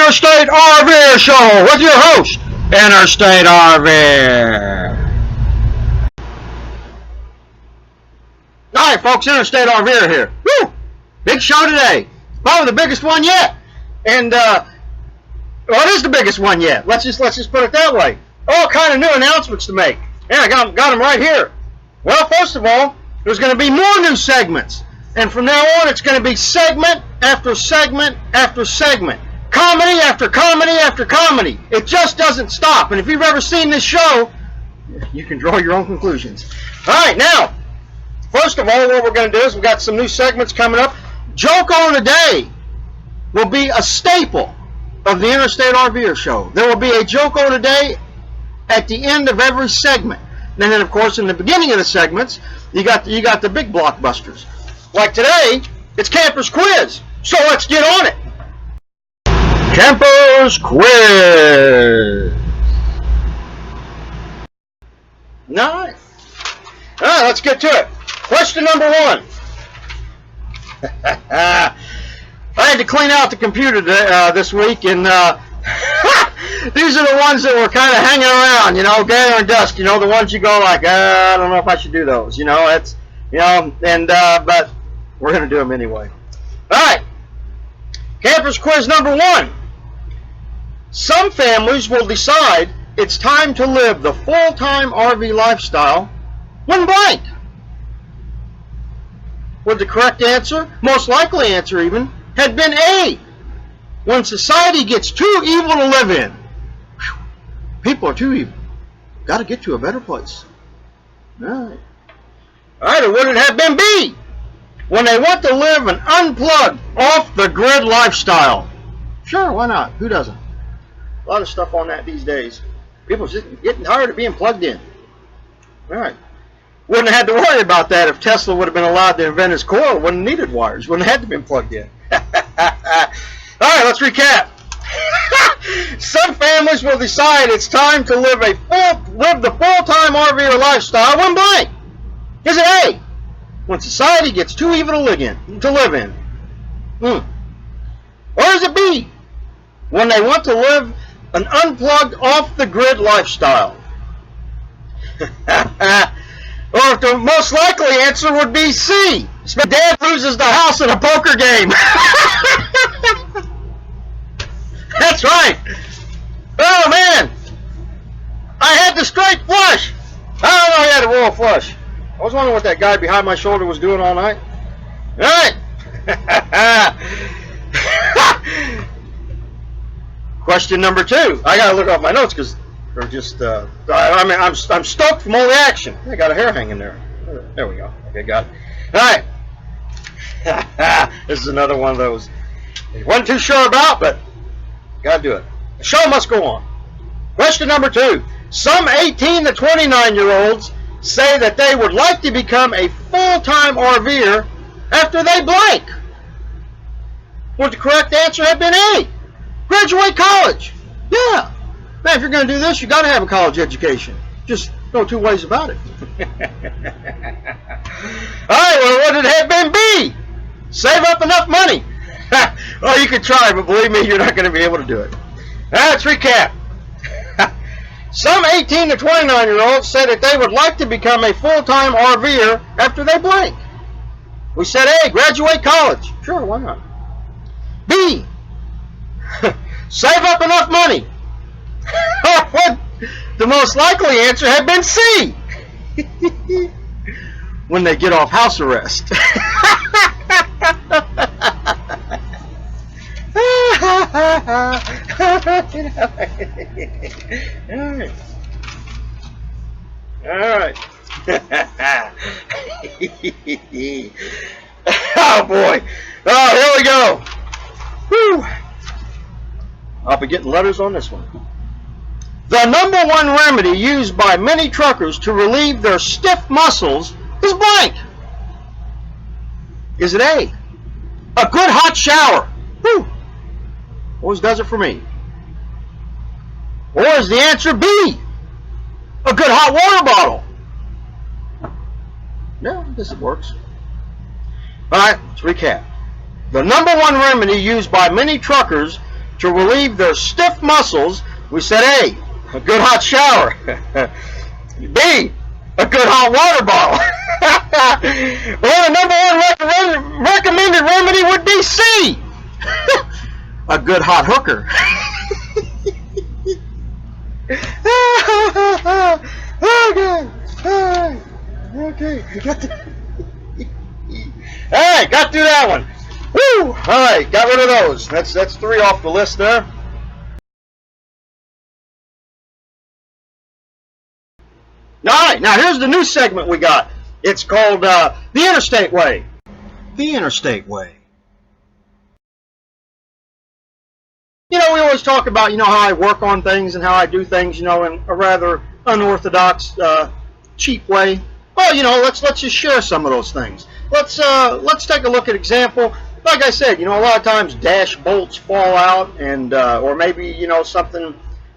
Interstate RVer Show with your host, Interstate RVer. Alright folks, Interstate RVer here. Woo! Big show today. Probably the biggest one yet. And, well, it is the biggest one yet. Let's just put it that way. All kind of new announcements to make. Yeah, I got them right here. Well, first of all, there's going to be more new segments. And from now on, it's going to be segment after segment after segment. Comedy after comedy after comedy. It just doesn't stop. And if you've ever seen this show, you can draw your own conclusions. Alright, now, first of all, what we're going to do is we've got some new segments coming up. Joke on the Day will be a staple of the Interstate RVer Show. There will be a joke on the day at the end of every segment. And then, of course, in the beginning of the segments, you got the big blockbusters. Like today, it's Camper's Quiz. So let's get on it. Camper's Quiz. Nice. All right, let's get to it. Question number one. I had to clean out the computer this week, and these are the ones that were kind of hanging around, you know, gathering dust. You know, the ones you go like, I don't know if I should do those. You know, it's, you know, and but we're gonna do them anyway. All right. Camper's Quiz number one. Some families will decide it's time to live the full-time RV lifestyle when blank. Would the correct answer, most likely answer even, had been A, when society gets too evil to live in. Whew. People are too evil. Got to get to a better place. All right, or would it have been B, when they want to live an unplugged, off-the-grid lifestyle? Sure, why not? Who doesn't? A lot of stuff on that these days. People are just getting tired of being plugged in. All right. Wouldn't have had to worry about that if Tesla would have been allowed to invent his coil. Wouldn't have needed wires. Wouldn't have had to been plugged in. All right, let's recap. Some families will decide it's time to live the full-time RVer lifestyle when blank. Is it A, when society gets too evil to live in? Or is it B, when they want to live an unplugged, off-the-grid lifestyle? Or if the most likely answer would be C, Dad loses the house in a poker game. That's right. Oh man, I had the straight flush. I don't know, I had a royal flush. I was wondering what that guy behind my shoulder was doing all night. All right. Question number two. I gotta look off my notes because they're just. I'm stoked from all the action. I got a hair hanging there. There we go. Okay, got it. All right. This is another one of those. I wasn't too sure about, but gotta do it. The show must go on. Question number two. Some 18 to 29-year-olds say that they would like to become a full-time RVer after they blank. Would the correct answer have been A, graduate college? Yeah. Man, if you're going to do this, you got to have a college education. Just no two ways about it. All right, well, would it have been B, save up enough money? Well, you could try, but believe me, you're not going to be able to do it. All right, let's recap. Some 18 to 29-year-olds said that they would like to become a full-time RVer after they blank. We said A, graduate college. Sure, why not? B, save up enough money. The most likely answer had been C, when they get off house arrest. All right. Oh boy. Oh, here we go. Whew. I'll be getting letters on this one. The number one remedy used by many truckers to relieve their stiff muscles is blank. Is it A, a good hot shower? Whew. Always does it for me. Or is the answer B, a good hot water bottle? No, I guess it works. All right, let's recap. The number one remedy used by many truckers to to relieve their stiff muscles, we said A, a good hot shower. B, a good hot water bottle. Well, the number one recommended remedy would be C, a good hot hooker. Okay. Alright, got through that one. Woo! Alright, got rid of those. That's 3 off the list there. Alright, now here's the new segment we got. It's called the Interstate Way. The Interstate Way. You know, we always talk about, you know, how I work on things and how I do things, you know, in a rather unorthodox, cheap way. Well, you know, let's just share some of those things. Let's take a look at example. Like I said, you know, a lot of times dash bolts fall out, and or maybe, you know, something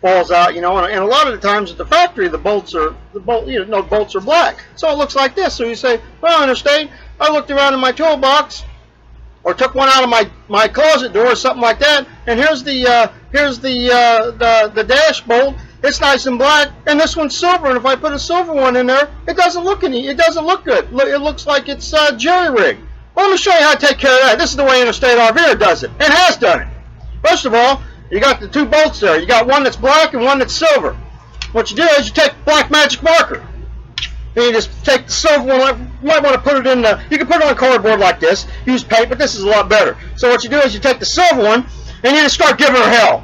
falls out, you know, and a lot of the times at the factory the bolts are bolts are black, so it looks like this. So you say, well, Interstate, I looked around in my toolbox, or took one out of my closet door or something like that, and here's the dash bolt. It's nice and black, and this one's silver. And if I put a silver one in there, it doesn't look good. It looks like it's jerry-rigged. Well, let me show you how to take care of that. This is the way Interstate RVer does it, and has done it. First of all, you got the 2 bolts there. You got one that's black and one that's silver. What you do is you take black magic marker, and you just take the silver one. You might want to put it in the. You can put it on cardboard like this. Use paper, but this is a lot better. So what you do is you take the silver one, and you just start giving her hell.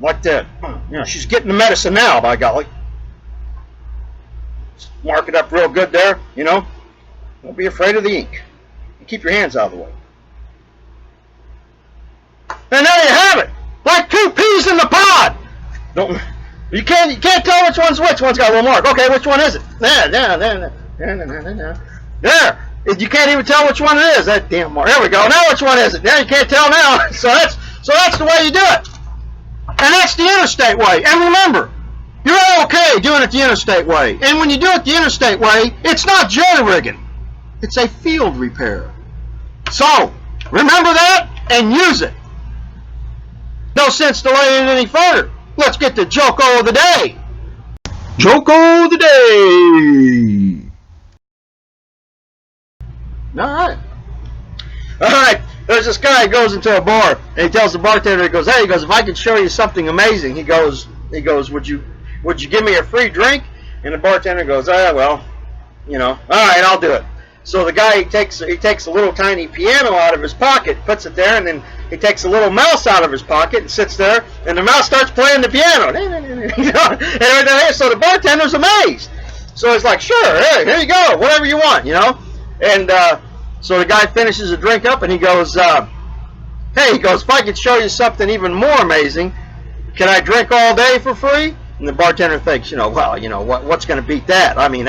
Like that. You know, she's getting the medicine now, by golly. Mark it up real good there, you know. Don't be afraid of the ink. And keep your hands out of the way. And there you have it. Like 2 peas in the pod. You can't tell which one's which. One's got a little mark. Okay, which one is it? There. You can't even tell which one it is. That damn mark. There we go. Now which one is it? Now you can't tell now. So that's the way you do it. And that's the Interstate Way. And remember, you're all okay doing it the Interstate Way. And when you do it the Interstate Way, it's not jerry-rigging. It's a field repair. So, remember that and use it. No sense delaying any further. Let's get to Joko of the Day. Joko of the Day. All right. There's this guy who goes into a bar, and he tells the bartender, he goes, if I can show you something amazing, he goes, would you give me a free drink? And the bartender goes, well, you know, all right, I'll do it. So the guy, he takes a little tiny piano out of his pocket, puts it there, and then he takes a little mouse out of his pocket and sits there, and the mouse starts playing the piano. You know? So the bartender's amazed. So he's like, sure, hey, here you go, whatever you want, you know. And so the guy finishes the drink up, and he goes, if I could show you something even more amazing, can I drink all day for free? And the bartender thinks, well, what's going to beat that? I mean,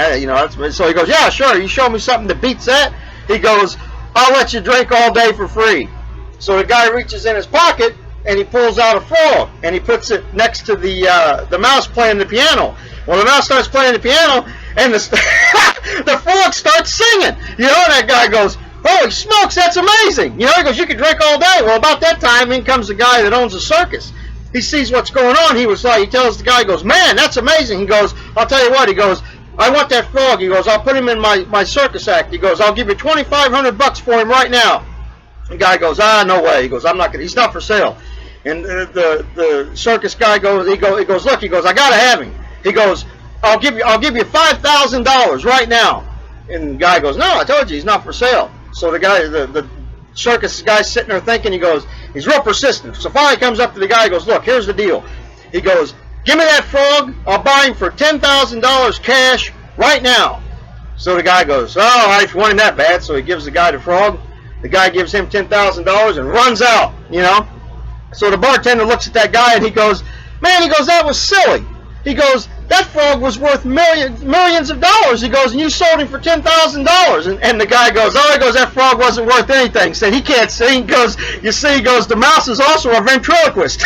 so he goes, yeah, sure. You show me something that beats that? He goes, I'll let you drink all day for free. So the guy reaches in his pocket, and he pulls out a frog, and he puts it next to the mouse playing the piano. Well, the mouse starts playing the piano, and the frog starts singing. You know, and that guy goes, holy smokes, that's amazing. You know, he goes, you can drink all day. Well, about that time, in comes the guy that owns a circus. He sees what's going on. He tells the guy, he goes, man, that's amazing. He goes, I'll tell you what. He goes, I want that frog. He goes, I'll put him in my circus act. He goes, I'll give you $2,500 for him right now. The guy goes, no way. He goes, he's not for sale. And the circus guy goes, he goes, look, he goes, I gotta have him. He goes, I'll give you $5,000 right now. And the guy goes, no, I told you he's not for sale. So the guy, the circus guy's sitting there thinking, he's real persistent. So finally he comes up to the guy, he goes, look, here's the deal. He goes, give me that frog, I'll buy him for $10,000 cash right now. So the guy goes, all right, if you want him that bad. So he gives the guy the frog. The guy gives him $10,000 and runs out, you know. So the bartender looks at that guy and he goes, man, that was silly. He goes, that frog was worth millions of dollars. He goes, and you sold him for $10,000. And the guy goes, that frog wasn't worth anything. Said he can't sing. He goes, the mouse is also a ventriloquist.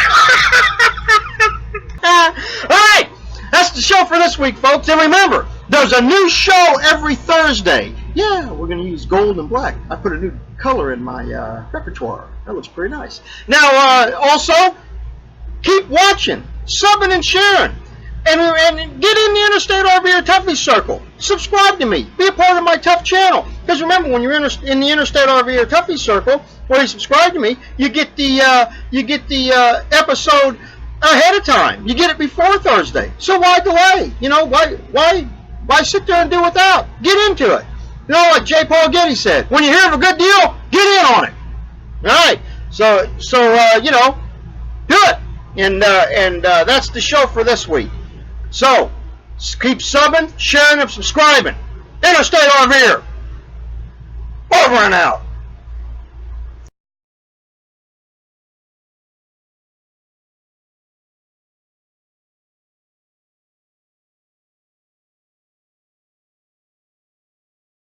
All right, that's the show for this week, folks. And remember, there's a new show every Thursday. Yeah, we're going to use gold and black. I put a new color in my repertoire. That looks pretty nice. Now, also, Keep watching, subbing and sharing. And get in the Interstate RVer Toughie Circle. Subscribe to me. Be a part of my Tough channel. Because remember, when you're in the Interstate RVer Toughie Circle, where you subscribe to me, you get the episode ahead of time. You get it before Thursday. So why delay? You know, why sit there and do without? Get into it. You know, like J. Paul Getty said, when you hear of a good deal, get in on it. All right. So you know, do it. And that's the show for this week. So, keep subbing, sharing, and subscribing. Interstate RVer. Over and out.